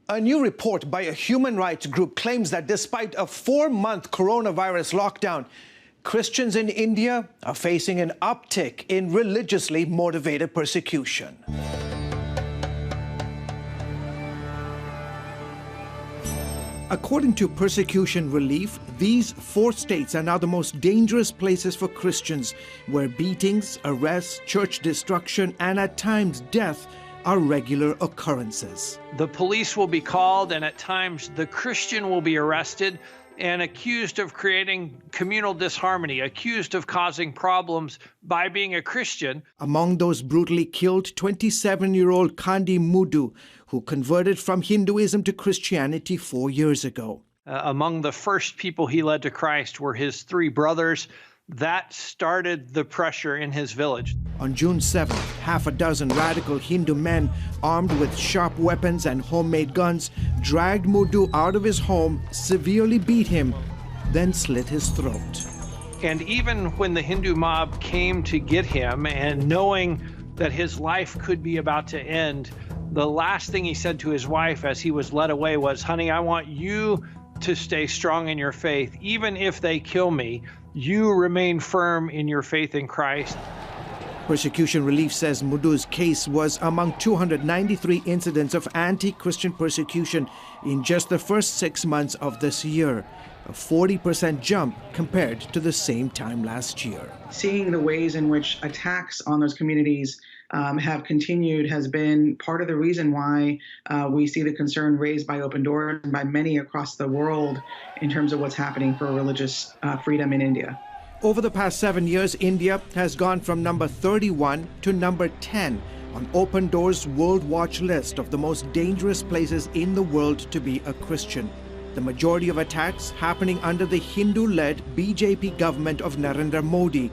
A new report by a human rights group claims that despite a 4-month coronavirus lockdown, Christians in India are facing an uptick in religiously motivated persecution. According to Persecution Relief, these 4 states are now the most dangerous places for Christians, where beatings, arrests, church destruction, and at times death are regular occurrences. The police will be called, and at times the Christian will be arrested and accused of creating communal disharmony, accused of causing problems by being a Christian. Among those brutally killed, 27-year-old Kandi Mudu, who converted from Hinduism to Christianity 4 years ago. Among the first people he led to Christ were his 3 brothers. That started the pressure in his village. On June 7th, half a dozen radical Hindu men armed with sharp weapons and homemade guns dragged Mudu out of his home, severely beat him, then slit his throat. And even when the Hindu mob came to get him, and knowing that his life could be about to end, the last thing he said to his wife as he was led away was, "Honey, I want you to stay strong in your faith. Even if they kill me, you remain firm in your faith in Christ." Persecution Relief says Mudu's case was among 293 incidents of anti-Christian persecution in just the first 6 months of this year, a 40% jump compared to the same time last year. Seeing the ways in which attacks on those communities have continued has been part of the reason why we see the concern raised by Open Doors and by many across the world in terms of what's happening for religious freedom in India. Over the past 7 years, India has gone from number 31 to number 10 on Open Doors' World Watch list of the most dangerous places in the world to be a Christian. The majority of attacks happening under the Hindu-led BJP government of Narendra Modi.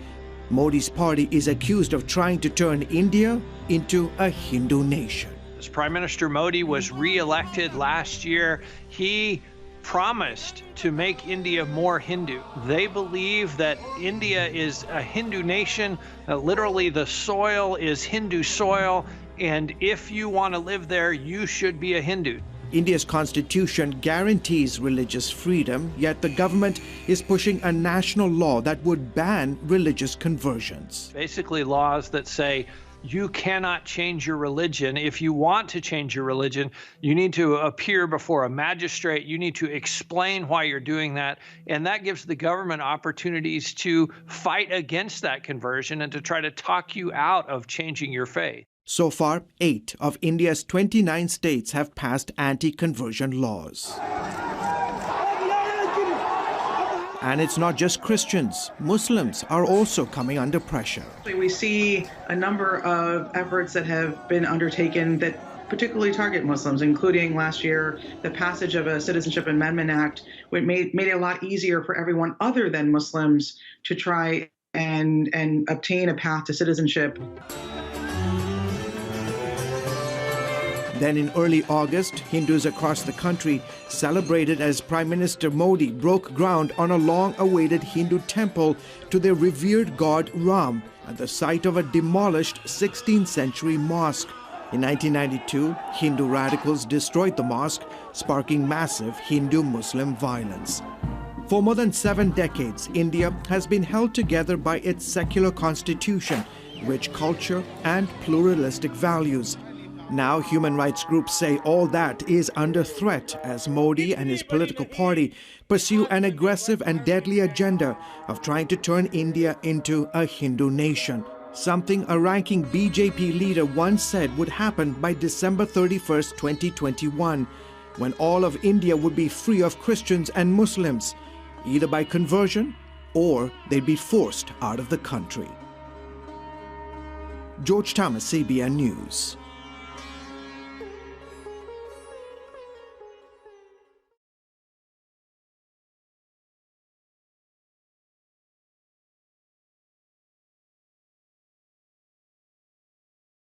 Modi's party is accused of trying to turn India into a Hindu nation. As Prime Minister Modi was re-elected last year, he promised to make India more Hindu. They believe that India is a Hindu nation, literally the soil is Hindu soil, and if you want to live there, you should be a Hindu. India's constitution guarantees religious freedom, yet the government is pushing a national law that would ban religious conversions. Basically laws that say you cannot change your religion. If you want to change your religion, you need to appear before a magistrate. You need to explain why you're doing that. And that gives the government opportunities to fight against that conversion and to try to talk you out of changing your faith. So far, 8 of India's 29 states have passed anti-conversion laws. And it's not just Christians. Muslims are also coming under pressure. We see a number of efforts that have been undertaken that particularly target Muslims, including last year the passage of a Citizenship Amendment Act, which made it a lot easier for everyone other than Muslims to try and obtain a path to citizenship. Then in early August, Hindus across the country celebrated as Prime Minister Modi broke ground on a long-awaited Hindu temple to their revered god Ram at the site of a demolished 16th century mosque. In 1992, Hindu radicals destroyed the mosque, sparking massive Hindu-Muslim violence. For more than 7 decades, India has been held together by its secular constitution, rich culture, and pluralistic values. Now, human rights groups say all that is under threat as Modi and his political party pursue an aggressive and deadly agenda of trying to turn India into a Hindu nation, something a ranking BJP leader once said would happen by December 31st, 2021, when all of India would be free of Christians and Muslims, either by conversion or they'd be forced out of the country. George Thomas, CBN News.